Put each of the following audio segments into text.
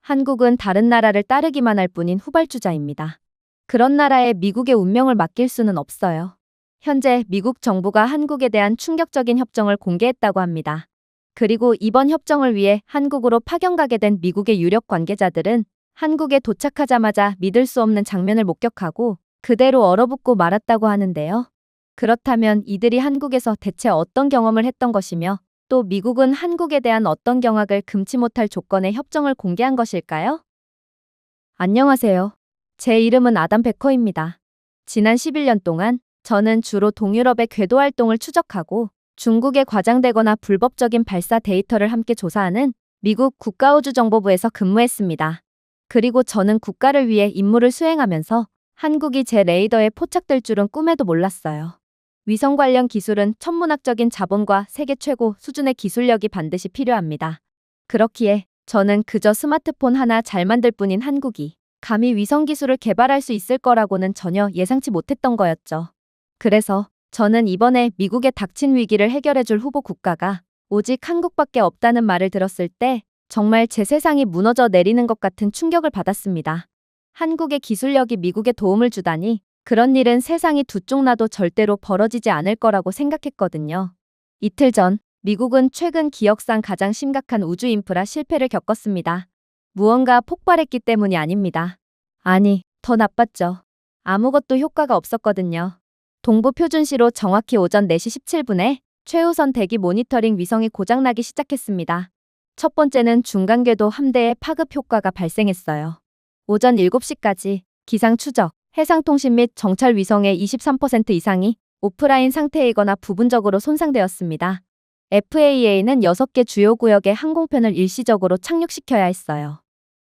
한국은 다른 나라를 따르기만 할 뿐인 후발주자입니다. 그런 나라에 미국의 운명을 맡길 수는 없어요. 현재 미국 정부가 한국에 대한 충격적인 협정을 공개했다고 합니다. 그리고 이번 협정을 위해 한국으로 파견 가게 된 미국의 유력 관계자들은 한국에 도착하자마자 믿을 수 없는 장면을 목격하고 그대로 얼어붙고 말았다고 하는데요. 그렇다면 이들이 한국에서 대체 어떤 경험을 했던 것이며 또 미국은 한국에 대한 어떤 경악을 금치 못할 조건의 협정을 공개한 것일까요? 안녕하세요. 제 이름은 아담 베커입니다. 지난 11년 동안 저는 주로 동유럽의 궤도 활동을 추적하고 중국에 과장되거나 불법적인 발사 데이터를 함께 조사하는 미국 국가우주정보부에서 근무했습니다. 그리고 저는 국가를 위해 임무를 수행하면서 한국이 제 레이더에 포착될 줄은 꿈에도 몰랐어요. 위성 관련 기술은 천문학적인 자본과 세계 최고 수준의 기술력이 반드시 필요합니다. 그렇기에 저는 그저 스마트폰 하나 잘 만들 뿐인 한국이 감히 위성 기술을 개발할 수 있을 거라고는 전혀 예상치 못했던 거였죠. 그래서 저는 이번에 미국의 닥친 위기를 해결해줄 후보 국가가 오직 한국밖에 없다는 말을 들었을 때 정말 제 세상이 무너져 내리는 것 같은 충격을 받았습니다. 한국의 기술력이 미국에 도움을 주다니 그런 일은 세상이 두 쪽 나도 절대로 벌어지지 않을 거라고 생각했거든요. 이틀 전 미국은 최근 기억상 가장 심각한 우주 인프라 실패를 겪었습니다. 무언가 폭발했기 때문이 아닙니다. 아니, 더 나빴죠. 아무것도 효과가 없었거든요. 동부 표준시로 정확히 오전 4시 17분에 최우선 대기 모니터링 위성이 고장나기 시작했습니다. 첫 번째는 중간궤도 함대에 파급 효과가 발생했어요. 오전 7시까지 기상 추적, 해상통신 및 정찰 위성의 23% 이상이 오프라인 상태이거나 부분적으로 손상되었습니다. FAA는 6개 주요 구역의 항공편을 일시적으로 착륙시켜야 했어요.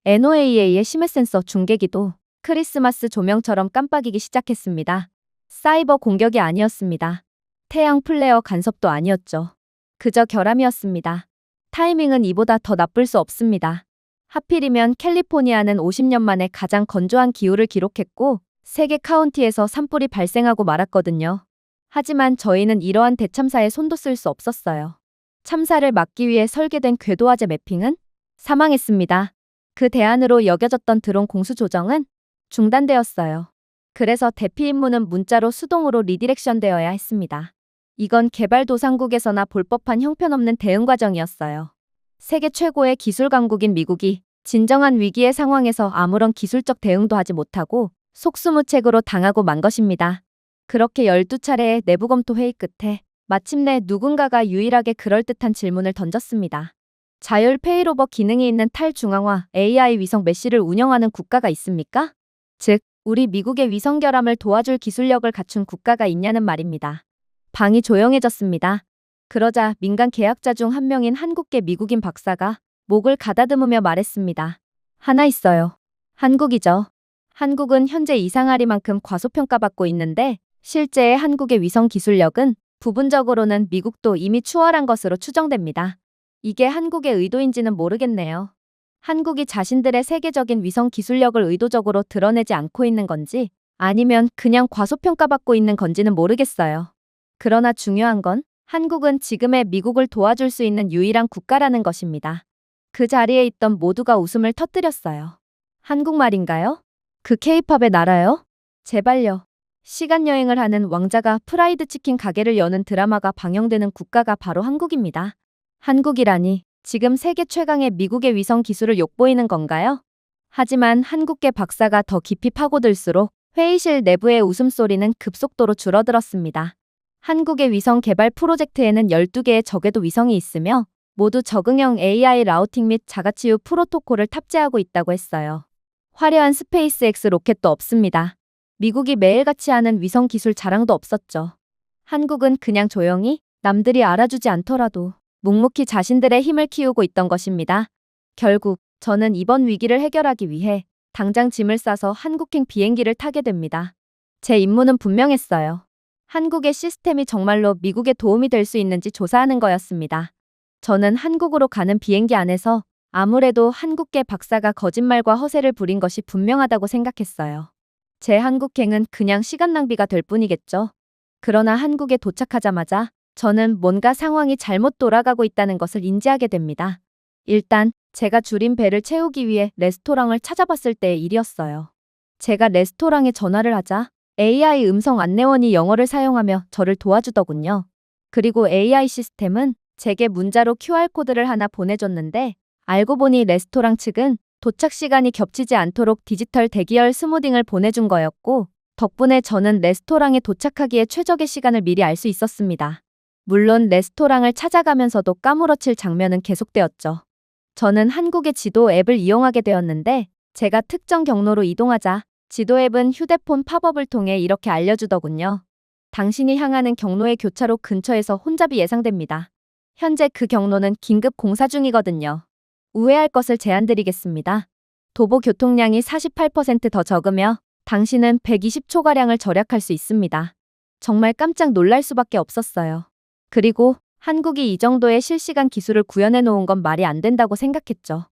NOAA의 심해 센서 중계기도 크리스마스 조명처럼 깜빡이기 시작했습니다. 사이버 공격이 아니었습니다. 태양 플레어 간섭도 아니었죠. 그저 결함이었습니다. 타이밍은 이보다 더 나쁠 수 없습니다. 하필이면 캘리포니아는 50년 만에 가장 건조한 기후를 기록했고 세계 카운티에서 산불이 발생하고 말았거든요. 하지만 저희는 이러한 대참사에 손도 쓸 수 없었어요. 참사를 막기 위해 설계된 궤도화재 매핑은 사망했습니다. 그 대안으로 여겨졌던 드론 공수 조정은 중단되었어요. 그래서 대피 임무는 문자로 수동으로 리디렉션 되어야 했습니다. 이건 개발도상국에서나 볼 법한 형편없는 대응 과정이었어요. 세계 최고의 기술 강국인 미국이 진정한 위기의 상황에서 아무런 기술적 대응도 하지 못하고 속수무책으로 당하고 만 것입니다. 그렇게 12차례의 내부 검토 회의 끝에 마침내 누군가가 유일하게 그럴듯한 질문을 던졌습니다. 자율 페이로버 기능이 있는 탈중앙화 AI 위성 메시를 운영하는 국가가 있습니까? 즉, 우리 미국의 위성 결함을 도와줄 기술력을 갖춘 국가가 있냐는 말입니다. 방이 조용해졌습니다. 그러자 민간 계약자 중 한 명인 한국계 미국인 박사가 목을 가다듬으며 말했습니다. 하나 있어요. 한국이죠. 한국은 현재 이상하리만큼 과소평가받고 있는데 실제의 한국의 위성 기술력은 부분적으로는 미국도 이미 추월한 것으로 추정됩니다. 이게 한국의 의도인지는 모르겠네요. 한국이 자신들의 세계적인 위성 기술력을 의도적으로 드러내지 않고 있는 건지 아니면 그냥 과소평가받고 있는 건지는 모르겠어요. 그러나 중요한 건 한국은 지금의 미국을 도와줄 수 있는 유일한 국가라는 것입니다. 그 자리에 있던 모두가 웃음을 터뜨렸어요. 한국말인가요? 그 케이팝의 나라요? 제발요. 시간여행을 하는 왕자가 프라이드 치킨 가게를 여는 드라마가 방영되는 국가가 바로 한국입니다. 한국이라니 지금 세계 최강의 미국의 위성 기술을 욕보이는 건가요? 하지만 한국계 박사가 더 깊이 파고들수록 회의실 내부의 웃음소리는 급속도로 줄어들었습니다. 한국의 위성 개발 프로젝트에는 12개의 저궤도 위성이 있으며 모두 적응형 AI 라우팅 및 자가치유 프로토콜을 탑재하고 있다고 했어요. 화려한 스페이스X 로켓도 없습니다. 미국이 매일같이 하는 위성 기술 자랑도 없었죠. 한국은 그냥 조용히 남들이 알아주지 않더라도 묵묵히 자신들의 힘을 키우고 있던 것입니다. 결국 저는 이번 위기를 해결하기 위해 당장 짐을 싸서 한국행 비행기를 타게 됩니다. 제 임무는 분명했어요. 한국의 시스템이 정말로 미국에 도움이 될 수 있는지 조사하는 거였습니다. 저는 한국으로 가는 비행기 안에서 아무래도 한국계 박사가 거짓말과 허세를 부린 것이 분명하다고 생각했어요. 제 한국행은 그냥 시간 낭비가 될 뿐이겠죠. 그러나 한국에 도착하자마자 저는 뭔가 상황이 잘못 돌아가고 있다는 것을 인지하게 됩니다. 일단 제가 줄인 배를 채우기 위해 레스토랑을 찾아봤을 때의 일이었어요. 제가 레스토랑에 전화를 하자 AI 음성 안내원이 영어를 사용하며 저를 도와주더군요. 그리고 AI 시스템은 제게 문자로 QR코드를 하나 보내줬는데 알고 보니 레스토랑 측은 도착 시간이 겹치지 않도록 디지털 대기열 스무딩을 보내준 거였고 덕분에 저는 레스토랑에 도착하기에 최적의 시간을 미리 알 수 있었습니다. 물론 레스토랑을 찾아가면서도 까무러칠 장면은 계속되었죠. 저는 한국의 지도 앱을 이용하게 되었는데 제가 특정 경로로 이동하자 지도 앱은 휴대폰 팝업을 통해 이렇게 알려주더군요. 당신이 향하는 경로의 교차로 근처에서 혼잡이 예상됩니다. 현재 그 경로는 긴급 공사 중이거든요. 우회할 것을 제안드리겠습니다. 도보 교통량이 48%더 적으며 당신은 120초가량을 절약할 수 있습니다. 정말 깜짝 놀랄 수밖에 없었어요. 그리고 한국이 이 정도의 실시간 기술을 구현해 놓은 건 말이 안 된다고 생각했죠.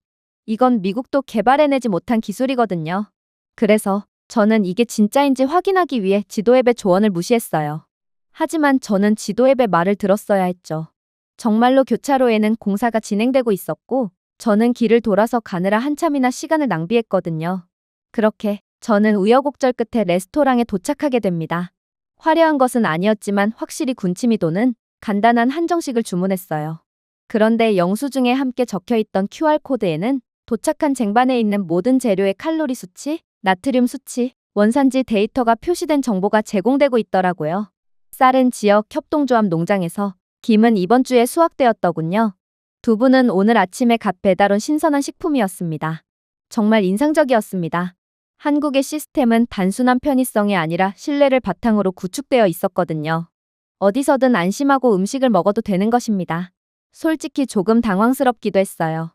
이건 미국도 개발해내지 못한 기술이거든요. 그래서 저는 이게 진짜인지 확인하기 위해 지도 앱의 조언을 무시했어요. 하지만 저는 지도 앱의 말을 들었어야 했죠. 정말로 교차로에는 공사가 진행되고 있었고 저는 길을 돌아서 가느라 한참이나 시간을 낭비했거든요. 그렇게 저는 우여곡절 끝에 레스토랑에 도착하게 됩니다. 화려한 것은 아니었지만 확실히 군침이 도는 간단한 한정식을 주문했어요. 그런데 영수증에 함께 적혀있던 QR코드에는 도착한 쟁반에 있는 모든 재료의 칼로리 수치, 나트륨 수치, 원산지 데이터가 표시된 정보가 제공되고 있더라고요. 쌀은 지역 협동조합 농장에서, 김은 이번 주에 수확되었더군요. 두부는 오늘 아침에 갓 배달 온 신선한 식품이었습니다. 정말 인상적이었습니다. 한국의 시스템은 단순한 편의성이 아니라 신뢰를 바탕으로 구축되어 있었거든요. 어디서든 안심하고 음식을 먹어도 되는 것입니다. 솔직히 조금 당황스럽기도 했어요.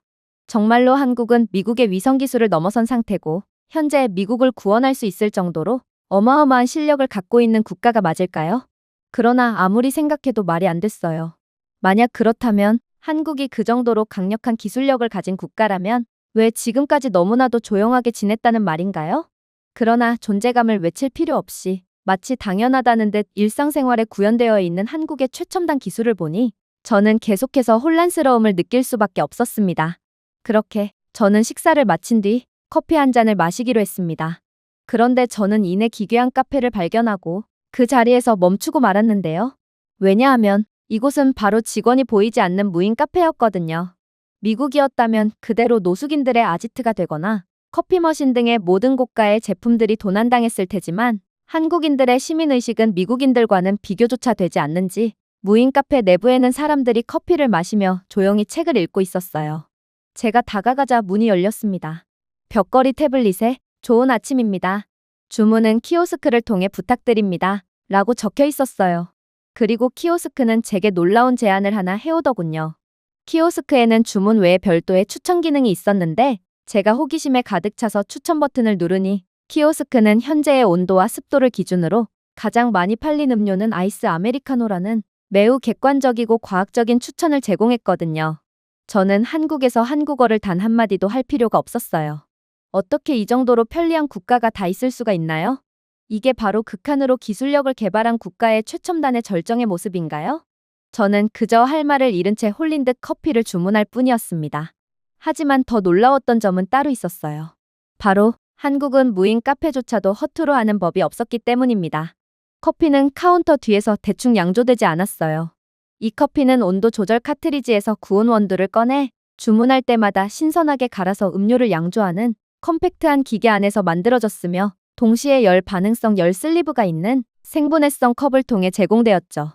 정말로 한국은 미국의 위성기술을 넘어선 상태고 현재 미국을 구원할 수 있을 정도로 어마어마한 실력을 갖고 있는 국가가 맞을까요? 그러나 아무리 생각해도 말이 안 됐어요. 만약 그렇다면 한국이 그 정도로 강력한 기술력을 가진 국가라면 왜 지금까지 너무나도 조용하게 지냈다는 말인가요? 그러나 존재감을 외칠 필요 없이 마치 당연하다는 듯 일상생활에 구현되어 있는 한국의 최첨단 기술을 보니 저는 계속해서 혼란스러움을 느낄 수밖에 없었습니다. 그렇게 저는 식사를 마친 뒤 커피 한 잔을 마시기로 했습니다. 그런데 저는 이내 기괴한 카페를 발견하고 그 자리에서 멈추고 말았는데요. 왜냐하면 이곳은 바로 직원이 보이지 않는 무인 카페였거든요. 미국이었다면 그대로 노숙인들의 아지트가 되거나 커피 머신 등의 모든 고가의 제품들이 도난당했을 테지만 한국인들의 시민의식은 미국인들과는 비교조차 되지 않는지 무인 카페 내부에는 사람들이 커피를 마시며 조용히 책을 읽고 있었어요. 제가 다가가자 문이 열렸습니다. 벽걸이 태블릿에 좋은 아침입니다. 주문은 키오스크를 통해 부탁드립니다. 라고 적혀 있었어요. 그리고 키오스크는 제게 놀라운 제안을 하나 해오더군요. 키오스크에는 주문 외에 별도의 추천 기능이 있었는데 제가 호기심에 가득 차서 추천 버튼을 누르니 키오스크는 현재의 온도와 습도를 기준으로 가장 많이 팔린 음료는 아이스 아메리카노라는 매우 객관적이고 과학적인 추천을 제공했거든요. 저는 한국에서 한국어를 단 한마디도 할 필요가 없었어요. 어떻게 이 정도로 편리한 국가가 다 있을 수가 있나요? 이게 바로 극한으로 기술력을 개발한 국가의 최첨단의 절정의 모습인가요? 저는 그저 할 말을 잃은 채 홀린 듯 커피를 주문할 뿐이었습니다. 하지만 더 놀라웠던 점은 따로 있었어요. 바로 한국은 무인 카페조차도 허투루 하는 법이 없었기 때문입니다. 커피는 카운터 뒤에서 대충 양조되지 않았어요. 이 커피는 온도 조절 카트리지에서 구운 원두를 꺼내 주문할 때마다 신선하게 갈아서 음료를 양조하는 컴팩트한 기계 안에서 만들어졌으며 동시에 열 반응성 열 슬리브가 있는 생분해성 컵을 통해 제공되었죠.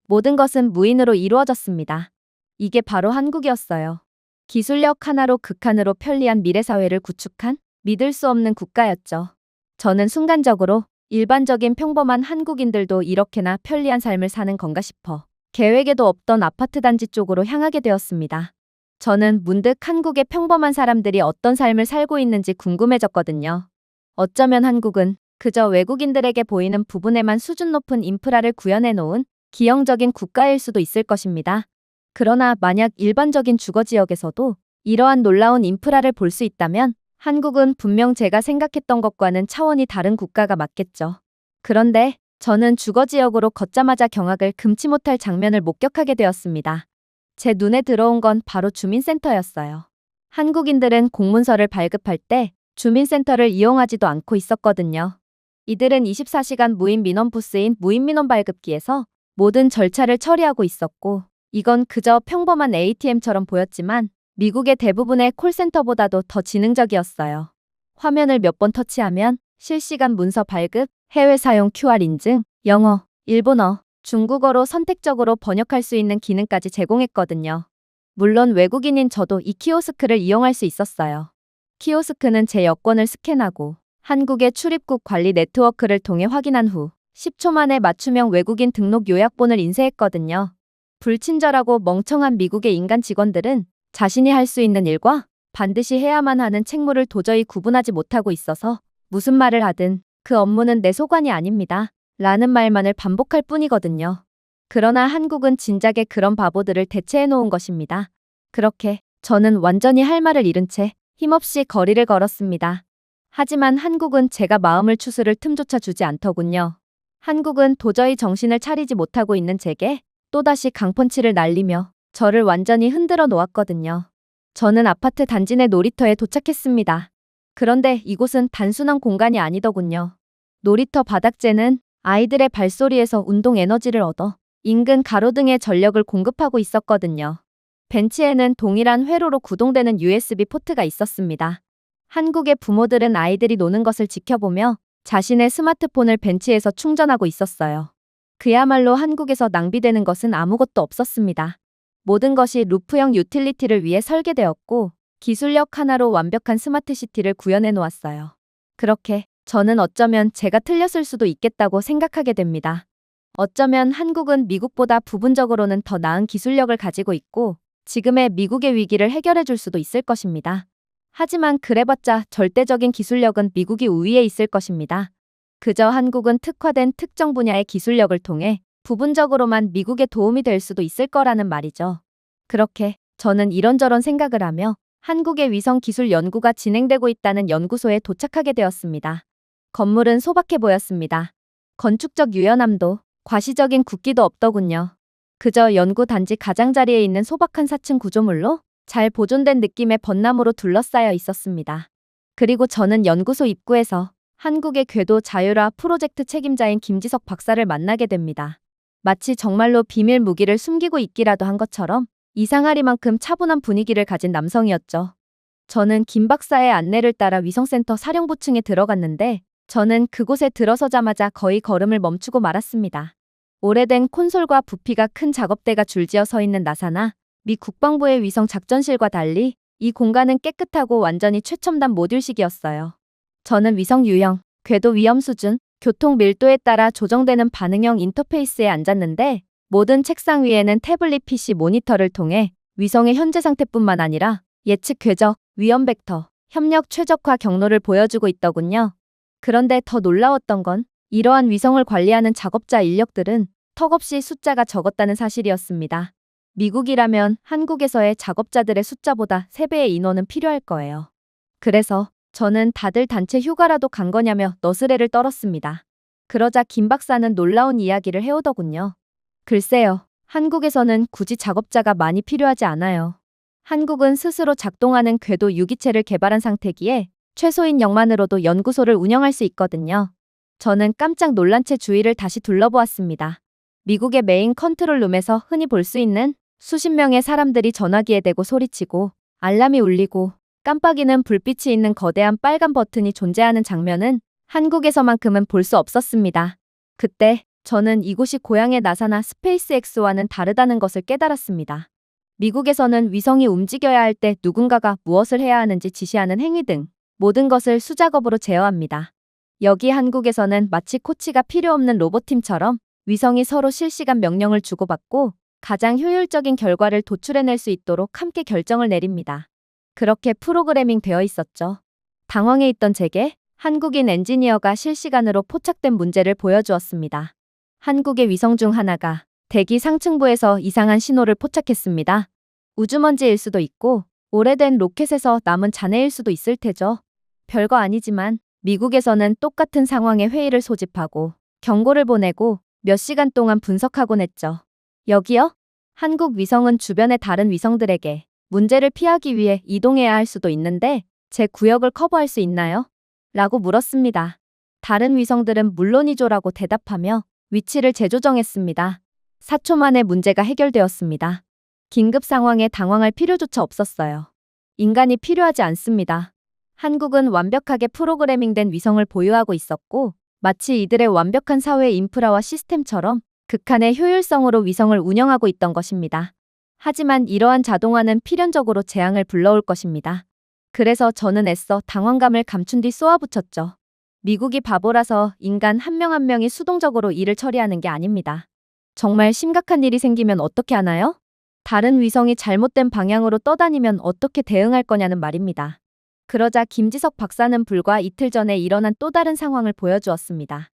모든 것은 무인으로 이루어졌습니다. 이게 바로 한국이었어요. 기술력 하나로 극한으로 편리한 미래사회를 구축한 믿을 수 없는 국가였죠. 저는 순간적으로 일반적인 평범한 한국인들도 이렇게나 편리한 삶을 사는 건가 싶어 계획에도 없던 아파트 단지 쪽으로 향하게 되었습니다. 저는 문득 한국의 평범한 사람들이 어떤 삶을 살고 있는지 궁금해졌거든요. 어쩌면 한국은 그저 외국인들에게 보이는 부분에만 수준 높은 인프라를 구현해 놓은 기형적인 국가일 수도 있을 것입니다. 그러나 만약 일반적인 주거지역에서도 이러한 놀라운 인프라를 볼 수 있다면 한국은 분명 제가 생각했던 것과는 차원이 다른 국가가 맞겠죠. 그런데 저는 주거지역으로 걷자마자 경악을 금치 못할 장면을 목격하게 되었습니다. 제 눈에 들어온 건 바로 주민센터였어요. 한국인들은 공문서를 발급할 때 주민센터를 이용하지도 않고 있었거든요. 이들은 24시간 무인 민원 부스인 무인 민원 발급기에서 모든 절차를 처리하고 있었고, 이건 그저 평범한 ATM처럼 보였지만 미국의 대부분의 콜센터보다도 더 지능적이었어요. 화면을 몇 번 터치하면 실시간 문서 발급, 해외 사용 QR 인증, 영어, 일본어, 중국어로 선택적으로 번역할 수 있는 기능까지 제공했거든요. 물론 외국인인 저도 이 키오스크를 이용할 수 있었어요. 키오스크는 제 여권을 스캔하고 한국의 출입국 관리 네트워크를 통해 확인한 후 10초 만에 맞춤형 외국인 등록 요약본을 인쇄했거든요. 불친절하고 멍청한 미국의 인간 직원들은 자신이 할 수 있는 일과 반드시 해야만 하는 책무를 도저히 구분하지 못하고 있어서 무슨 말을 하든 그 업무는 내 소관이 아닙니다. 라는 말만을 반복할 뿐이거든요. 그러나 한국은 진작에 그런 바보들을 대체해 놓은 것입니다. 그렇게 저는 완전히 할 말을 잃은 채 힘없이 거리를 걸었습니다. 하지만 한국은 제가 마음을 추스를 틈조차 주지 않더군요. 한국은 도저히 정신을 차리지 못하고 있는 제게 또다시 강펀치를 날리며 저를 완전히 흔들어 놓았거든요. 저는 아파트 단지 내 놀이터에 도착했습니다. 그런데 이곳은 단순한 공간이 아니더군요. 놀이터 바닥재는 아이들의 발소리에서 운동 에너지를 얻어 인근 가로등에 전력을 공급하고 있었거든요. 벤치에는 동일한 회로로 구동되는 USB 포트가 있었습니다. 한국의 부모들은 아이들이 노는 것을 지켜보며 자신의 스마트폰을 벤치에서 충전하고 있었어요. 그야말로 한국에서 낭비되는 것은 아무것도 없었습니다. 모든 것이 루프형 유틸리티를 위해 설계되었고 기술력 하나로 완벽한 스마트시티를 구현해 놓았어요. 그렇게 저는 어쩌면 제가 틀렸을 수도 있겠다고 생각하게 됩니다. 어쩌면 한국은 미국보다 부분적으로는 더 나은 기술력을 가지고 있고 지금의 미국의 위기를 해결해 줄 수도 있을 것입니다. 하지만 그래봤자 절대적인 기술력은 미국이 우위에 있을 것입니다. 그저 한국은 특화된 특정 분야의 기술력을 통해 부분적으로만 미국에 도움이 될 수도 있을 거라는 말이죠. 그렇게 저는 이런저런 생각을 하며 한국의 위성 기술 연구가 진행되고 있다는 연구소에 도착하게 되었습니다. 건물은 소박해 보였습니다. 건축적 유연함도 과시적인 굳기도 없더군요. 그저 연구 단지 가장자리에 있는 소박한 4층 구조물로 잘 보존된 느낌의 벚나무로 둘러싸여 있었습니다. 그리고 저는 연구소 입구에서 한국의 궤도 자율화 프로젝트 책임자인 김지석 박사를 만나게 됩니다. 마치 정말로 비밀 무기를 숨기고 있기라도 한 것처럼 이상하리만큼 차분한 분위기를 가진 남성이었죠. 저는 김 박사의 안내를 따라 위성센터 사령부층에 들어갔는데 저는 그곳에 들어서자마자 거의 걸음을 멈추고 말았습니다. 오래된 콘솔과 부피가 큰 작업대가 줄지어 서 있는 나사나 미 국방부의 위성 작전실과 달리 이 공간은 깨끗하고 완전히 최첨단 모듈식이었어요. 저는 위성 유형, 궤도 위험 수준, 교통 밀도에 따라 조정되는 반응형 인터페이스에 앉았는데 모든 책상 위에는 태블릿 PC 모니터를 통해 위성의 현재 상태뿐만 아니라 예측 궤적, 위험 벡터, 협력 최적화 경로를 보여주고 있더군요. 그런데 더 놀라웠던 건 이러한 위성을 관리하는 작업자 인력들은 턱없이 숫자가 적었다는 사실이었습니다. 미국이라면 한국에서의 작업자들의 숫자보다 3배의 인원은 필요할 거예요. 그래서 저는 다들 단체 휴가라도 간 거냐며 너스레를 떨었습니다. 그러자 김 박사는 놀라운 이야기를 해오더군요. 글쎄요, 한국에서는 굳이 작업자가 많이 필요하지 않아요. 한국은 스스로 작동하는 궤도 유기체를 개발한 상태기에 최소 인력만으로도 연구소를 운영할 수 있거든요. 저는 깜짝 놀란 채 주위를 다시 둘러보았습니다. 미국의 메인 컨트롤룸에서 흔히 볼 수 있는 수십 명의 사람들이 전화기에 대고 소리치고 알람이 울리고 깜빡이는 불빛이 있는 거대한 빨간 버튼이 존재하는 장면은 한국에서만큼은 볼 수 없었습니다. 그때 저는 이곳이 고향의 나사나 스페이스X와는 다르다는 것을 깨달았습니다. 미국에서는 위성이 움직여야 할 때 누군가가 무엇을 해야 하는지 지시하는 행위 등 모든 것을 수작업으로 제어합니다. 여기 한국에서는 마치 코치가 필요 없는 로봇팀처럼 위성이 서로 실시간 명령을 주고받고 가장 효율적인 결과를 도출해낼 수 있도록 함께 결정을 내립니다. 그렇게 프로그래밍 되어 있었죠. 당황해 있던 제게 한국인 엔지니어가 실시간으로 포착된 문제를 보여주었습니다. 한국의 위성 중 하나가 대기 상층부에서 이상한 신호를 포착했습니다. 우주먼지일 수도 있고 오래된 로켓에서 남은 잔해일 수도 있을 테죠. 별거 아니지만 미국에서는 똑같은 상황에 회의를 소집하고 경고를 보내고 몇 시간 동안 분석하곤 했죠. 여기요? 한국 위성은 주변의 다른 위성들에게 문제를 피하기 위해 이동해야 할 수도 있는데 제 구역을 커버할 수 있나요? 라고 물었습니다. 다른 위성들은 물론이죠라고 대답하며 위치를 재조정했습니다. 4초 만에 문제가 해결되었습니다. 긴급 상황에 당황할 필요조차 없었어요. 인간이 필요하지 않습니다. 한국은 완벽하게 프로그래밍된 위성을 보유하고 있었고 마치 이들의 완벽한 사회 인프라와 시스템처럼 극한의 효율성으로 위성을 운영하고 있던 것입니다. 하지만 이러한 자동화는 필연적으로 재앙을 불러올 것입니다. 그래서 저는 애써 당황감을 감춘 뒤 쏘아붙였죠. 미국이 바보라서 인간 한 명 한 명이 수동적으로 일을 처리하는 게 아닙니다. 정말 심각한 일이 생기면 어떻게 하나요? 다른 위성이 잘못된 방향으로 떠다니면 어떻게 대응할 거냐는 말입니다. 그러자 김지석 박사는 불과 이틀 전에 일어난 또 다른 상황을 보여주었습니다.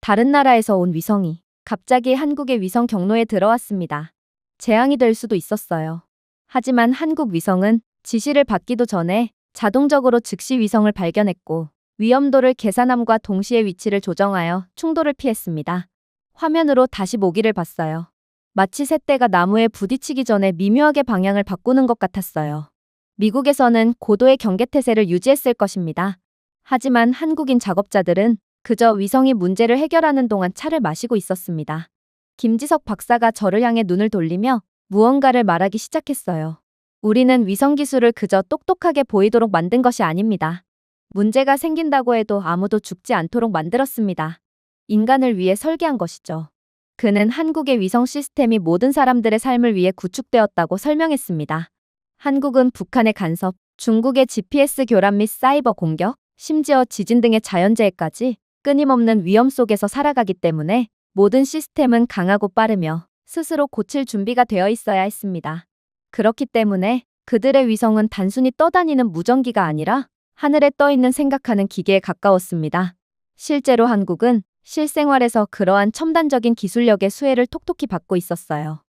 다른 나라에서 온 위성이 갑자기 한국의 위성 경로에 들어왔습니다. 재앙이 될 수도 있었어요. 하지만 한국 위성은 지시를 받기도 전에 자동적으로 즉시 위성을 발견했고 위험도를 계산함과 동시에 위치를 조정하여 충돌을 피했습니다. 화면으로 다시 모기를 봤어요. 마치 새떼가 나무에 부딪히기 전에 미묘하게 방향을 바꾸는 것 같았어요. 미국에서는 고도의 경계태세를 유지했을 것입니다. 하지만 한국인 작업자들은 그저 위성이 문제를 해결하는 동안 차를 마시고 있었습니다. 김지석 박사가 저를 향해 눈을 돌리며 무언가를 말하기 시작했어요. 우리는 위성 기술을 그저 똑똑하게 보이도록 만든 것이 아닙니다. 문제가 생긴다고 해도 아무도 죽지 않도록 만들었습니다. 인간을 위해 설계한 것이죠. 그는 한국의 위성 시스템이 모든 사람들의 삶을 위해 구축되었다고 설명했습니다. 한국은 북한의 간섭, 중국의 GPS 교란 및 사이버 공격, 심지어 지진 등의 자연재해까지 끊임없는 위험 속에서 살아가기 때문에 모든 시스템은 강하고 빠르며 스스로 고칠 준비가 되어 있어야 했습니다. 그렇기 때문에 그들의 위성은 단순히 떠다니는 무전기가 아니라 하늘에 떠 있는 생각하는 기계에 가까웠습니다. 실제로 한국은 실생활에서 그러한 첨단적인 기술력의 수혜를 톡톡히 받고 있었어요.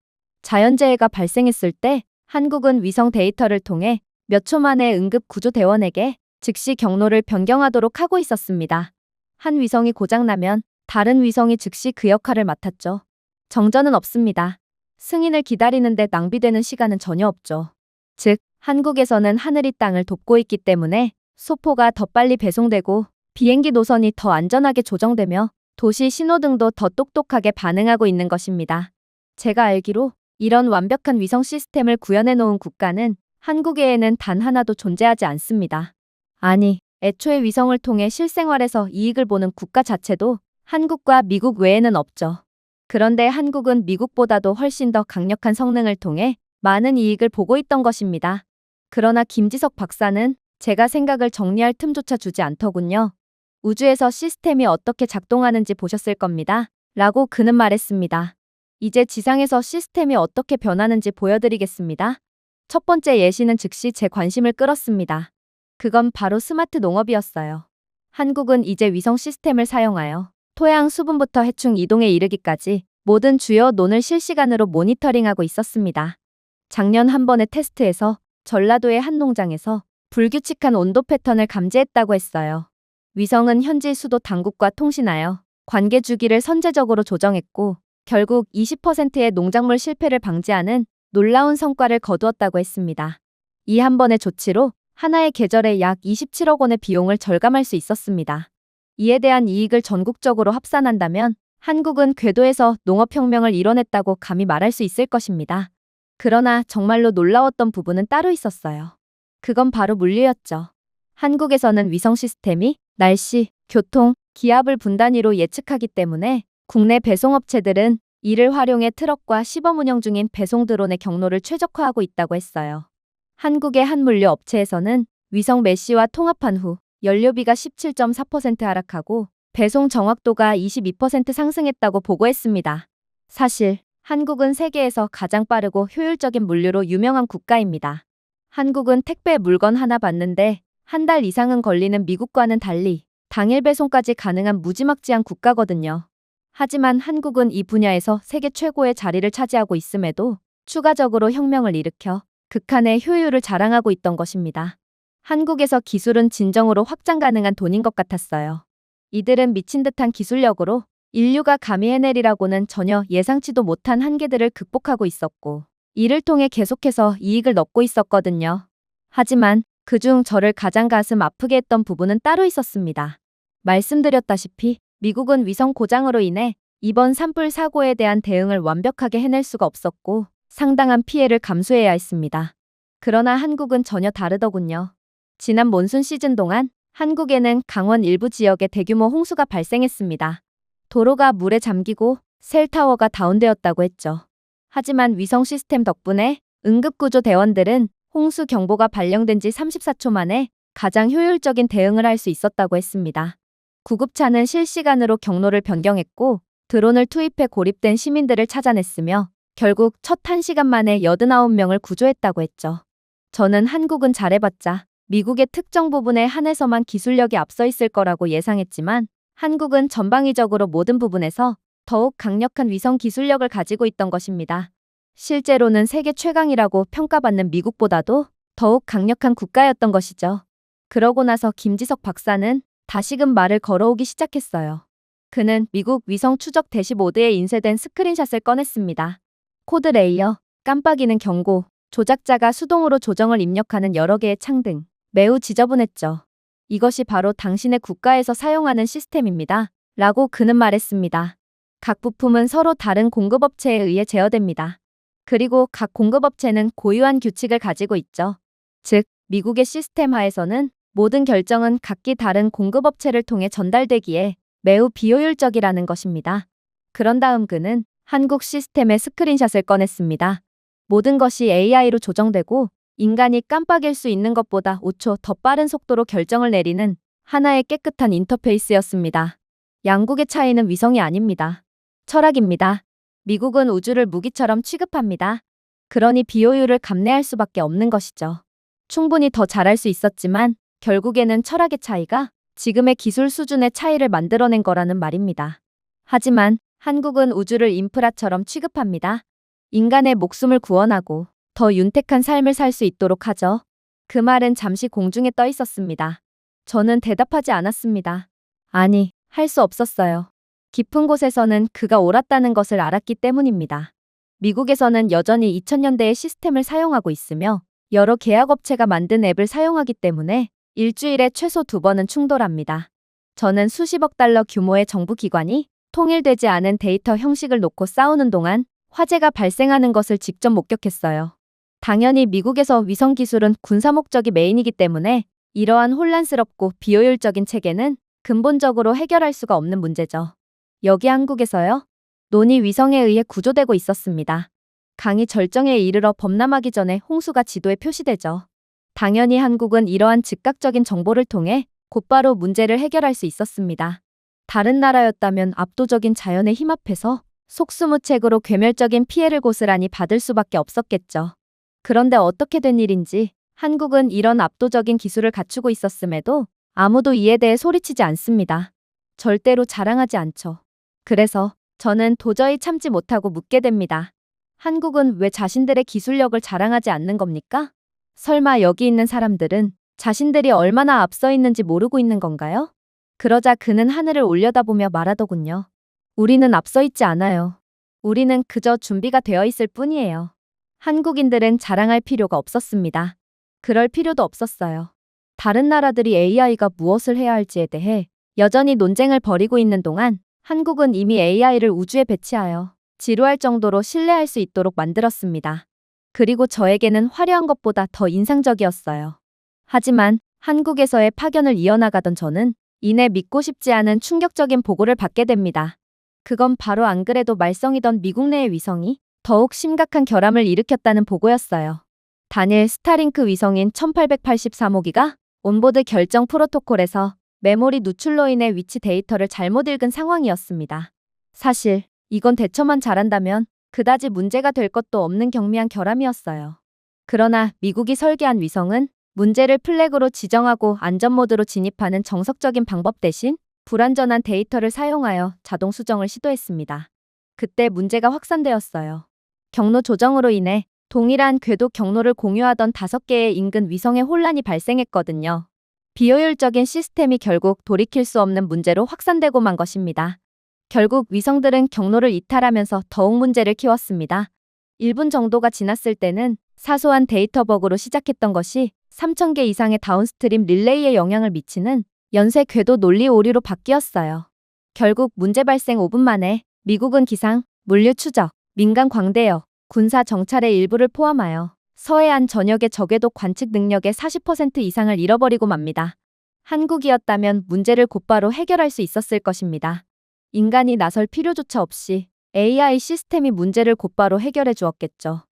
자연재해가 발생했을 때 한국은 위성 데이터를 통해 몇 초 만에 응급구조대원에게 즉시 경로를 변경하도록 하고 있었습니다. 한 위성이 고장나면 다른 위성이 즉시 그 역할을 맡았죠. 정전은 없습니다. 승인을 기다리는데 낭비되는 시간은 전혀 없죠. 즉, 한국에서는 하늘이 땅을 돕고 있기 때문에 소포가 더 빨리 배송되고 비행기 노선이 더 안전하게 조정되며 도시 신호등도 더 똑똑하게 반응하고 있는 것입니다. 제가 알기로 이런 완벽한 위성 시스템을 구현해 놓은 국가는 한국 외에는 단 하나도 존재하지 않습니다. 아니, 애초에 위성을 통해 실생활에서 이익을 보는 국가 자체도 한국과 미국 외에는 없죠. 그런데 한국은 미국보다도 훨씬 더 강력한 성능을 통해 많은 이익을 보고 있던 것입니다. 그러나 김지석 박사는 제가 생각을 정리할 틈조차 주지 않더군요. 우주에서 시스템이 어떻게 작동하는지 보셨을 겁니다. 라고 그는 말했습니다. 이제 지상에서 시스템이 어떻게 변하는지 보여드리겠습니다. 첫 번째 예시는 즉시 제 관심을 끌었습니다. 그건 바로 스마트 농업이었어요. 한국은 이제 위성 시스템을 사용하여 토양 수분부터 해충 이동에 이르기까지 모든 주요 논을 실시간으로 모니터링하고 있었습니다. 작년 한 번의 테스트에서 전라도의 한 농장에서 불규칙한 온도 패턴을 감지했다고 했어요. 위성은 현지 수도 당국과 통신하여 관계 주기를 선제적으로 조정했고 결국 20%의 농작물 실패를 방지하는 놀라운 성과를 거두었다고 했습니다. 이 한 번의 조치로 하나의 계절에 약 27억 원의 비용을 절감할 수 있었습니다. 이에 대한 이익을 전국적으로 합산한다면 한국은 궤도에서 농업혁명을 이뤄냈다고 감히 말할 수 있을 것입니다. 그러나 정말로 놀라웠던 부분은 따로 있었어요. 그건 바로 물류였죠. 한국에서는 위성 시스템이 날씨, 교통, 기압을 분 단위로 예측하기 때문에 국내 배송업체들은 이를 활용해 트럭과 시범 운영 중인 배송 드론의 경로를 최적화하고 있다고 했어요. 한국의 한 물류 업체에서는 위성 메시와 통합한 후 연료비가 17.4% 하락하고 배송 정확도가 22% 상승했다고 보고했습니다. 사실 한국은 세계에서 가장 빠르고 효율적인 물류로 유명한 국가입니다. 한국은 택배 물건 하나 받는데 한 달 이상은 걸리는 미국과는 달리 당일 배송까지 가능한 무지막지한 국가거든요. 하지만 한국은 이 분야에서 세계 최고의 자리를 차지하고 있음에도 추가적으로 혁명을 일으켜 극한의 효율을 자랑하고 있던 것입니다. 한국에서 기술은 진정으로 확장 가능한 돈인 것 같았어요. 이들은 미친 듯한 기술력으로 인류가 감히 해내리라고는 전혀 예상치도 못한 한계들을 극복하고 있었고 이를 통해 계속해서 이익을 넣고 있었거든요. 하지만 그중 저를 가장 가슴 아프게 했던 부분은 따로 있었습니다. 말씀드렸다시피 미국은 위성 고장으로 인해 이번 산불 사고에 대한 대응을 완벽하게 해낼 수가 없었고 상당한 피해를 감수해야 했습니다. 그러나 한국은 전혀 다르더군요. 지난 몬순 시즌 동안 한국에는 강원 일부 지역에 대규모 홍수가 발생했습니다. 도로가 물에 잠기고 셀타워가 다운되었다고 했죠. 하지만 위성 시스템 덕분에 응급구조 대원들은 홍수 경보가 발령된 지 34초 만에 가장 효율적인 대응을 할 수 있었다고 했습니다. 구급차는 실시간으로 경로를 변경했고 드론을 투입해 고립된 시민들을 찾아냈으며 결국 첫 1시간 만에 89명을 구조했다고 했죠. 저는 한국은 잘해봤자 미국의 특정 부분에 한해서만 기술력이 앞서 있을 거라고 예상했지만 한국은 전방위적으로 모든 부분에서 더욱 강력한 위성 기술력을 가지고 있던 것입니다. 실제로는 세계 최강이라고 평가받는 미국보다도 더욱 강력한 국가였던 것이죠. 그러고 나서 김지석 박사는 다시금 말을 걸어오기 시작했어요. 그는 미국 위성 추적 대시보드에 인쇄된 스크린샷을 꺼냈습니다. 코드 레이어, 깜빡이는 경고, 조작자가 수동으로 조정을 입력하는 여러 개의 창 등 매우 지저분했죠. 이것이 바로 당신의 국가에서 사용하는 시스템입니다. 라고 그는 말했습니다. 각 부품은 서로 다른 공급업체에 의해 제어됩니다. 그리고 각 공급업체는 고유한 규칙을 가지고 있죠. 즉, 미국의 시스템 하에서는 모든 결정은 각기 다른 공급업체를 통해 전달되기에 매우 비효율적이라는 것입니다. 그런 다음 그는 한국 시스템의 스크린샷을 꺼냈습니다. 모든 것이 AI로 조정되고 인간이 깜빡일 수 있는 것보다 5초 더 빠른 속도로 결정을 내리는 하나의 깨끗한 인터페이스였습니다. 양국의 차이는 위성이 아닙니다. 철학입니다. 미국은 우주를 무기처럼 취급합니다. 그러니 비효율을 감내할 수밖에 없는 것이죠. 충분히 더 잘할 수 있었지만 결국에는 철학의 차이가 지금의 기술 수준의 차이를 만들어낸 거라는 말입니다. 하지만 한국은 우주를 인프라처럼 취급합니다. 인간의 목숨을 구원하고 더 윤택한 삶을 살 수 있도록 하죠. 그 말은 잠시 공중에 떠 있었습니다. 저는 대답하지 않았습니다. 아니, 할 수 없었어요. 깊은 곳에서는 그가 옳았다는 것을 알았기 때문입니다. 미국에서는 여전히 2000년대의 시스템을 사용하고 있으며 여러 계약업체가 만든 앱을 사용하기 때문에 일주일에 최소 2번은 충돌합니다. 저는 수십억 달러 규모의 정부 기관이 통일되지 않은 데이터 형식을 놓고 싸우는 동안 화재가 발생하는 것을 직접 목격했어요. 당연히 미국에서 위성 기술은 군사 목적이 메인이기 때문에 이러한 혼란스럽고 비효율적인 체계는 근본적으로 해결할 수가 없는 문제죠. 여기 한국에서요? 논이 위성에 의해 구조되고 있었습니다. 강이 절정에 이르러 범람하기 전에 홍수가 지도에 표시되죠. 당연히 한국은 이러한 즉각적인 정보를 통해 곧바로 문제를 해결할 수 있었습니다. 다른 나라였다면 압도적인 자연의 힘 앞에서 속수무책으로 괴멸적인 피해를 고스란히 받을 수밖에 없었겠죠. 그런데 어떻게 된 일인지 한국은 이런 압도적인 기술을 갖추고 있었음에도 아무도 이에 대해 소리치지 않습니다. 절대로 자랑하지 않죠. 그래서 저는 도저히 참지 못하고 묻게 됩니다. 한국은 왜 자신들의 기술력을 자랑하지 않는 겁니까? 설마 여기 있는 사람들은 자신들이 얼마나 앞서 있는지 모르고 있는 건가요? 그러자 그는 하늘을 올려다보며 말하더군요. 우리는 앞서 있지 않아요. 우리는 그저 준비가 되어 있을 뿐이에요. 한국인들은 자랑할 필요가 없었습니다. 그럴 필요도 없었어요. 다른 나라들이 AI가 무엇을 해야 할지에 대해 여전히 논쟁을 벌이고 있는 동안 한국은 이미 AI를 우주에 배치하여 지루할 정도로 신뢰할 수 있도록 만들었습니다. 그리고 저에게는 화려한 것보다 더 인상적이었어요. 하지만 한국에서의 파견을 이어나가던 저는 이내 믿고 싶지 않은 충격적인 보고를 받게 됩니다. 그건 바로 안 그래도 말썽이던 미국 내의 위성이 더욱 심각한 결함을 일으켰다는 보고였어요. 단일 스타링크 위성인 1883호기가 온보드 결정 프로토콜에서 메모리 누출로 인해 위치 데이터를 잘못 읽은 상황이었습니다. 사실 이건 대처만 잘한다면 그다지 문제가 될 것도 없는 경미한 결함이었어요. 그러나 미국이 설계한 위성은 문제를 플래그로 지정하고 안전모드로 진입하는 정석적인 방법 대신 불완전한 데이터를 사용하여 자동 수정을 시도했습니다. 그때 문제가 확산되었어요. 경로 조정으로 인해 동일한 궤도 경로를 공유하던 5개의 인근 위성에 혼란이 발생했거든요. 비효율적인 시스템이 결국 돌이킬 수 없는 문제로 확산되고 만 것입니다. 결국 위성들은 경로를 이탈하면서 더욱 문제를 키웠습니다. 1분 정도가 지났을 때는 사소한 데이터 버그로 시작했던 것이 3,000개 이상의 다운스트림 릴레이에 영향을 미치는 연쇄 궤도 논리 오류로 바뀌었어요. 결국 문제 발생 5분 만에 미국은 기상, 물류 추적, 민간 광대역, 군사 정찰의 일부를 포함하여 서해안 전역의 저궤도 관측 능력의 40% 이상을 잃어버리고 맙니다. 한국이었다면 문제를 곧바로 해결할 수 있었을 것입니다. 인간이 나설 필요조차 없이 AI 시스템이 문제를 곧바로 해결해 주었겠죠.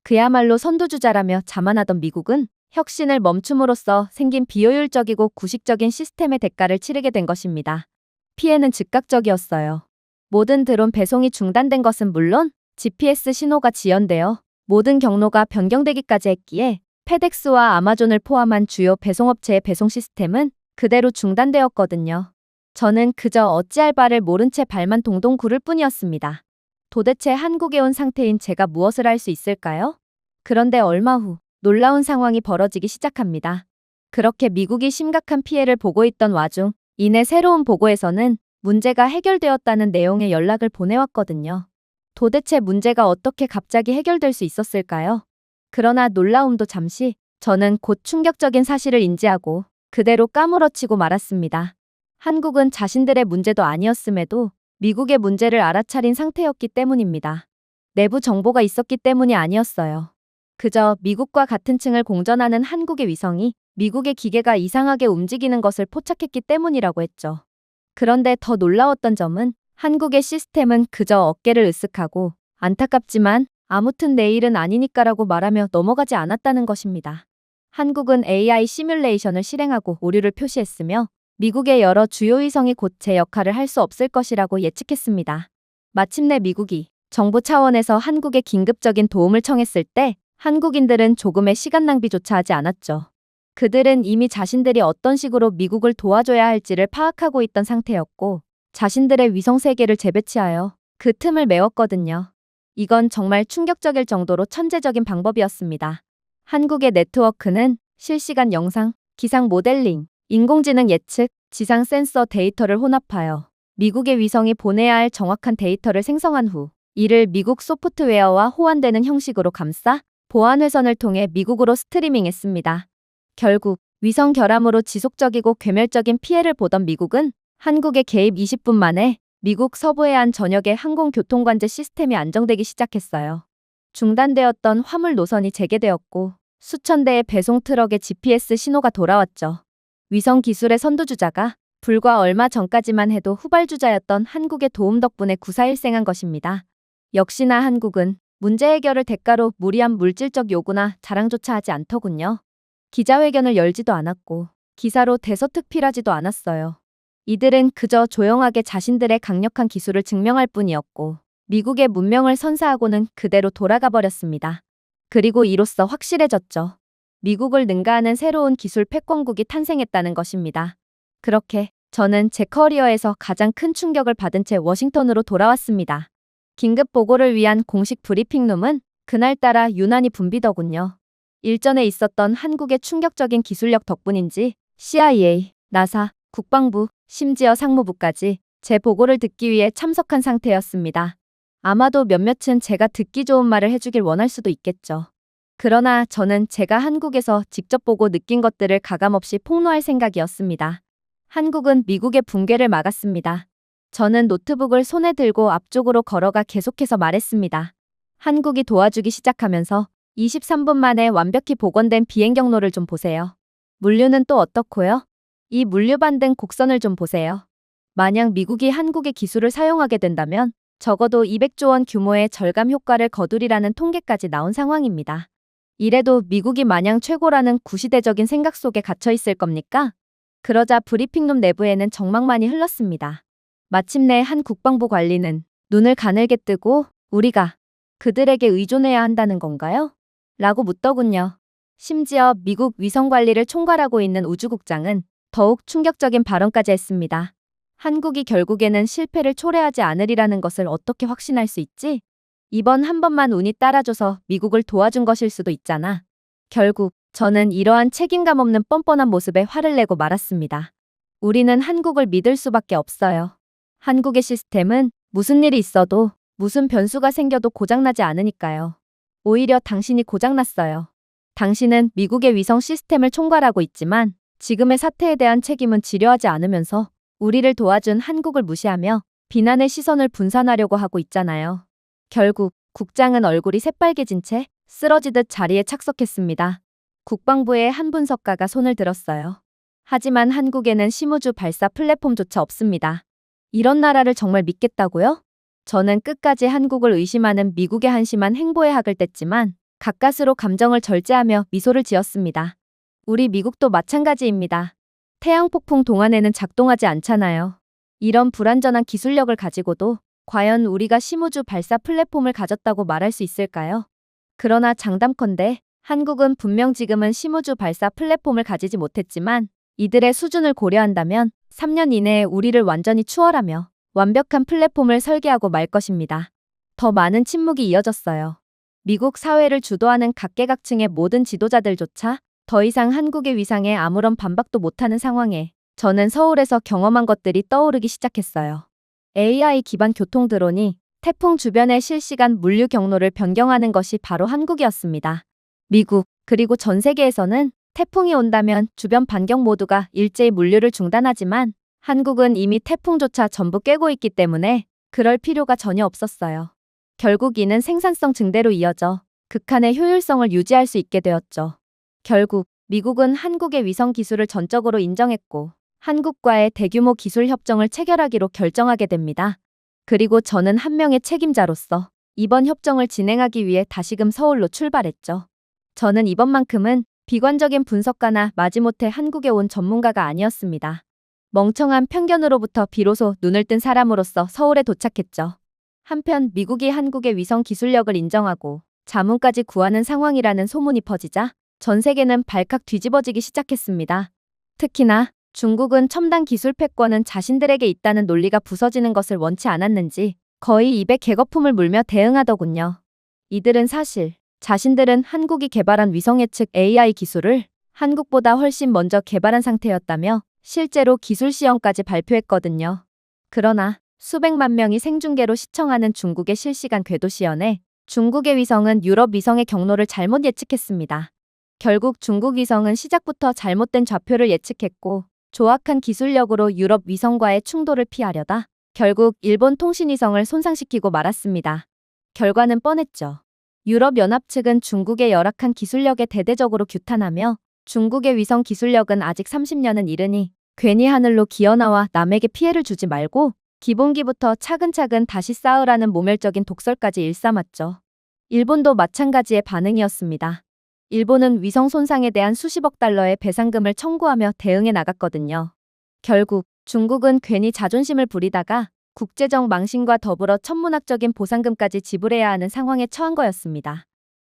그야말로 선두주자라며 자만하던 미국은 혁신을 멈춤으로써 생긴 비효율적이고 구식적인 시스템의 대가를 치르게 된 것입니다. 피해는 즉각적이었어요. 모든 드론 배송이 중단된 것은 물론 GPS 신호가 지연되어 모든 경로가 변경되기까지 했기에 페덱스와 아마존을 포함한 주요 배송업체의 배송 시스템은 그대로 중단되었거든요. 저는 그저 어찌할 바를 모른 채 발만 동동 구를 뿐이었습니다. 도대체 한국에 온 상태인 제가 무엇을 할 수 있을까요? 그런데 얼마 후 놀라운 상황이 벌어지기 시작합니다. 그렇게 미국이 심각한 피해를 보고 있던 와중 이내 새로운 보고에서는 문제가 해결되었다는 내용의 연락을 보내왔거든요. 도대체 문제가 어떻게 갑자기 해결될 수 있었을까요? 그러나 놀라움도 잠시, 저는 곧 충격적인 사실을 인지하고 그대로 까무러치고 말았습니다. 한국은 자신들의 문제도 아니었음에도 미국의 문제를 알아차린 상태였기 때문입니다. 내부 정보가 있었기 때문이 아니었어요. 그저 미국과 같은 층을 공전하는 한국의 위성이 미국의 기계가 이상하게 움직이는 것을 포착했기 때문이라고 했죠. 그런데 더 놀라웠던 점은 한국의 시스템은 그저 어깨를 으쓱하고 안타깝지만 아무튼 내일은 아니니까라고 말하며 넘어가지 않았다는 것입니다. 한국은 AI 시뮬레이션을 실행하고 오류를 표시했으며 미국의 여러 주요 위성이 곧 제 역할을 할 수 없을 것이라고 예측했습니다. 마침내 미국이 정부 차원에서 한국에 긴급적인 도움을 청했을 때 한국인들은 조금의 시간 낭비조차 하지 않았죠. 그들은 이미 자신들이 어떤 식으로 미국을 도와줘야 할지를 파악하고 있던 상태였고 자신들의 위성 세계를 재배치하여 그 틈을 메웠거든요. 이건 정말 충격적일 정도로 천재적인 방법이었습니다. 한국의 네트워크는 실시간 영상, 기상 모델링, 인공지능 예측, 지상 센서 데이터를 혼합하여 미국의 위성이 보내야 할 정확한 데이터를 생성한 후 이를 미국 소프트웨어와 호환되는 형식으로 감싸 보안회선을 통해 미국으로 스트리밍했습니다. 결국 위성 결함으로 지속적이고 괴멸적인 피해를 보던 미국은 한국의 개입 20분 만에 미국 서부해안 전역의 항공교통관제 시스템이 안정되기 시작했어요. 중단되었던 화물 노선이 재개되었고 수천 대의 배송 트럭의 GPS 신호가 돌아왔죠. 위성 기술의 선두주자가 불과 얼마 전까지만 해도 후발주자였던 한국의 도움 덕분에 구사일생한 것입니다. 역시나 한국은 문제 해결을 대가로 무리한 물질적 요구나 자랑조차 하지 않더군요. 기자회견을 열지도 않았고 기사로 대서특필하지도 않았어요. 이들은 그저 조용하게 자신들의 강력한 기술을 증명할 뿐이었고 미국의 문명을 선사하고는 그대로 돌아가 버렸습니다. 그리고 이로써 확실해졌죠. 미국을 능가하는 새로운 기술 패권국이 탄생했다는 것입니다. 그렇게 저는 제 커리어에서 가장 큰 충격을 받은 채 워싱턴으로 돌아왔습니다. 긴급 보고를 위한 공식 브리핑룸은 그날따라 유난히 붐비더군요. 일전에 있었던 한국의 충격적인 기술력 덕분인지 CIA, 나사, 국방부, 심지어 상무부까지 제 보고를 듣기 위해 참석한 상태였습니다. 아마도 몇몇은 제가 듣기 좋은 말을 해주길 원할 수도 있겠죠. 그러나 저는 제가 한국에서 직접 보고 느낀 것들을 가감없이 폭로할 생각이었습니다. 한국은 미국의 붕괴를 막았습니다. 저는 노트북을 손에 들고 앞쪽으로 걸어가 계속해서 말했습니다. 한국이 도와주기 시작하면서 23분 만에 완벽히 복원된 비행 경로를 좀 보세요. 물류는 또 어떻고요? 이 물류반등 곡선을 좀 보세요. 만약 미국이 한국의 기술을 사용하게 된다면 적어도 200조 원 규모의 절감 효과를 거두리라는 통계까지 나온 상황입니다. 이래도 미국이 마냥 최고라는 구시대적인 생각 속에 갇혀 있을 겁니까? 그러자 브리핑룸 내부에는 정막만이 흘렀습니다. 마침내 한 국방부 관리는 눈을 가늘게 뜨고 우리가 그들에게 의존해야 한다는 건가요? 라고 묻더군요. 심지어 미국 위성관리를 총괄하고 있는 우주국장은 더욱 충격적인 발언까지 했습니다. 한국이 결국에는 실패를 초래하지 않으리라는 것을 어떻게 확신할 수 있지? 이번 한 번만 운이 따라줘서 미국을 도와준 것일 수도 있잖아. 결국 저는 이러한 책임감 없는 뻔뻔한 모습에 화를 내고 말았습니다. 우리는 한국을 믿을 수밖에 없어요. 한국의 시스템은 무슨 일이 있어도 무슨 변수가 생겨도 고장나지 않으니까요. 오히려 당신이 고장났어요. 당신은 미국의 위성 시스템을 총괄하고 있지만 지금의 사태에 대한 책임은 지려하지 않으면서 우리를 도와준 한국을 무시하며 비난의 시선을 분산하려고 하고 있잖아요. 결국 국장은 얼굴이 새빨개진 채 쓰러지듯 자리에 착석했습니다. 국방부의 한 분석가가 손을 들었어요. 하지만 한국에는 심우주 발사 플랫폼조차 없습니다. 이런 나라를 정말 믿겠다고요? 저는 끝까지 한국을 의심하는 미국의 한심한 행보에 학을 뗐지만 가까스로 감정을 절제하며 미소를 지었습니다. 우리 미국도 마찬가지입니다. 태양폭풍 동안에는 작동하지 않잖아요. 이런 불완전한 기술력을 가지고도 과연 우리가 심우주 발사 플랫폼을 가졌다고 말할 수 있을까요? 그러나 장담컨대 한국은 분명 지금은 심우주 발사 플랫폼을 가지지 못했지만 이들의 수준을 고려한다면 3년 이내에 우리를 완전히 추월하며 완벽한 플랫폼을 설계하고 말 것입니다. 더 많은 침묵이 이어졌어요. 미국 사회를 주도하는 각계각층의 모든 지도자들조차 더 이상 한국의 위상에 아무런 반박도 못하는 상황에 저는 서울에서 경험한 것들이 떠오르기 시작했어요. AI 기반 교통 드론이 태풍 주변의 실시간 물류 경로를 변경하는 것이 바로 한국이었습니다. 미국, 그리고 전 세계에서는 태풍이 온다면 주변 반경 모두가 일제히 물류를 중단하지만 한국은 이미 태풍조차 전부 꿰고 있기 때문에 그럴 필요가 전혀 없었어요. 결국 이는 생산성 증대로 이어져 극한의 효율성을 유지할 수 있게 되었죠. 결국 미국은 한국의 위성 기술을 전적으로 인정했고 한국과의 대규모 기술 협정을 체결하기로 결정하게 됩니다. 그리고 저는 한 명의 책임자로서 이번 협정을 진행하기 위해 다시금 서울로 출발했죠. 저는 이번만큼은 비관적인 분석가나 마지못해 한국에 온 전문가가 아니었습니다. 멍청한 편견으로부터 비로소 눈을 뜬 사람으로서 서울에 도착했죠. 한편 미국이 한국의 위성 기술력을 인정하고 자문까지 구하는 상황이라는 소문이 퍼지자 전 세계는 발칵 뒤집어지기 시작했습니다. 특히나 중국은 첨단 기술 패권은 자신들에게 있다는 논리가 부서지는 것을 원치 않았는지 거의 입에 개거품을 물며 대응하더군요. 이들은 사실 자신들은 한국이 개발한 위성 예측 AI 기술을 한국보다 훨씬 먼저 개발한 상태였다며 실제로 기술 시험까지 발표했거든요. 그러나 수백만 명이 생중계로 시청하는 중국의 실시간 궤도 시연에 중국의 위성은 유럽 위성의 경로를 잘못 예측했습니다. 결국 중국 위성은 시작부터 잘못된 좌표를 예측했고 조악한 기술력으로 유럽 위성과의 충돌을 피하려다 결국 일본 통신위성을 손상시키고 말았습니다. 결과는 뻔했죠. 유럽연합 측은 중국의 열악한 기술력에 대대적으로 규탄하며 중국의 위성 기술력은 아직 30년은 이르니 괜히 하늘로 기어나와 남에게 피해를 주지 말고 기본기부터 차근차근 다시 쌓으라는 모멸적인 독설까지 일삼았죠. 일본도 마찬가지의 반응이었습니다. 일본은 위성 손상에 대한 수십억 달러의 배상금을 청구하며 대응해 나갔거든요. 결국 중국은 괜히 자존심을 부리다가 국제적 망신과 더불어 천문학적인 보상금까지 지불해야 하는 상황에 처한 거였습니다.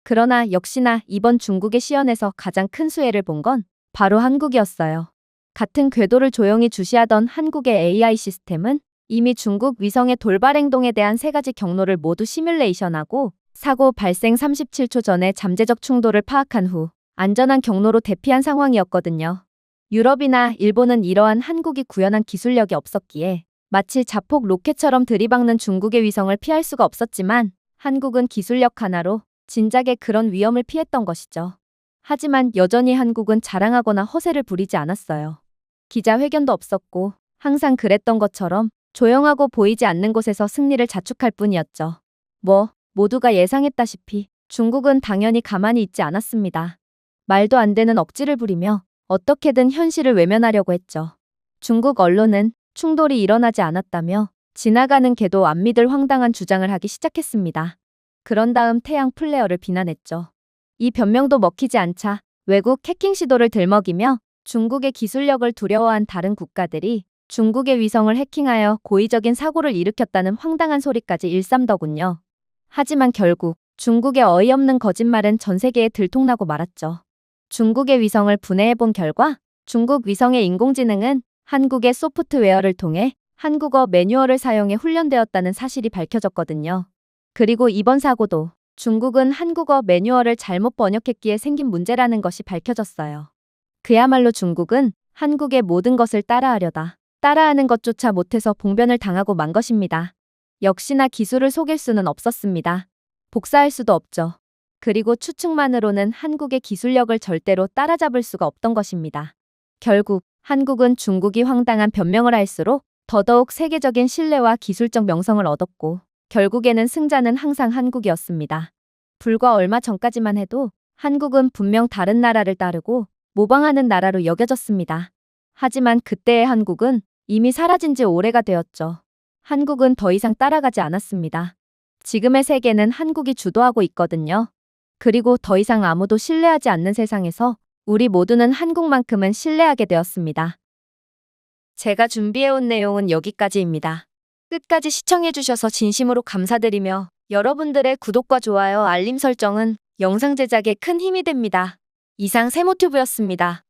그러나 역시나 이번 중국의 시연에서 가장 큰 수혜를 본 건 바로 한국이었어요. 같은 궤도를 조용히 주시하던 한국의 AI 시스템은 이미 중국 위성의 돌발 행동에 대한 3가지 경로를 모두 시뮬레이션하고 사고 발생 37초 전에 잠재적 충돌을 파악한 후 안전한 경로로 대피한 상황이었거든요. 유럽이나 일본은 이러한 한국이 구현한 기술력이 없었기에 마치 자폭 로켓처럼 들이박는 중국의 위성을 피할 수가 없었지만 한국은 기술력 하나로 진작에 그런 위험을 피했던 것이죠. 하지만 여전히 한국은 자랑하거나 허세를 부리지 않았어요. 기자회견도 없었고 항상 그랬던 것처럼 조용하고 보이지 않는 곳에서 승리를 자축할 뿐이었죠. 모두가 예상했다시피 중국은 당연히 가만히 있지 않았습니다. 말도 안 되는 억지를 부리며 어떻게든 현실을 외면하려고 했죠. 중국 언론은 충돌이 일어나지 않았다며 지나가는 개도 안 믿을 황당한 주장을 하기 시작했습니다. 그런 다음 태양 플레어를 비난했죠. 이 변명도 먹히지 않자 외국 해킹 시도를 들먹이며 중국의 기술력을 두려워한 다른 국가들이 중국의 위성을 해킹하여 고의적인 사고를 일으켰다는 황당한 소리까지 일삼더군요. 하지만 결국 중국의 어이없는 거짓말은 전 세계에 들통나고 말았죠. 중국의 위성을 분해해본 결과 중국 위성의 인공지능은 한국의 소프트웨어를 통해 한국어 매뉴얼을 사용해 훈련되었다는 사실이 밝혀졌거든요. 그리고 이번 사고도 중국은 한국어 매뉴얼을 잘못 번역했기에 생긴 문제라는 것이 밝혀졌어요. 그야말로 중국은 한국의 모든 것을 따라하는 것조차 못해서 봉변을 당하고 만 것입니다. 역시나 기술을 속일 수는 없었습니다. 복사할 수도 없죠. 그리고 추측만으로는 한국의 기술력을 절대로 따라잡을 수가 없던 것입니다. 결국 한국은 중국이 황당한 변명을 할수록 더더욱 세계적인 신뢰와 기술적 명성을 얻었고 결국에는 승자는 항상 한국이었습니다. 불과 얼마 전까지만 해도 한국은 분명 다른 나라를 따르고 모방하는 나라로 여겨졌습니다. 하지만 그때의 한국은 이미 사라진 지 오래가 되었죠. 한국은 더 이상 따라가지 않았습니다. 지금의 세계는 한국이 주도하고 있거든요. 그리고 더 이상 아무도 신뢰하지 않는 세상에서 우리 모두는 한국만큼은 신뢰하게 되었습니다. 제가 준비해온 내용은 여기까지입니다. 끝까지 시청해주셔서 진심으로 감사드리며 여러분들의 구독과 좋아요, 알림 설정은 영상 제작에 큰 힘이 됩니다. 이상 세모튜브였습니다.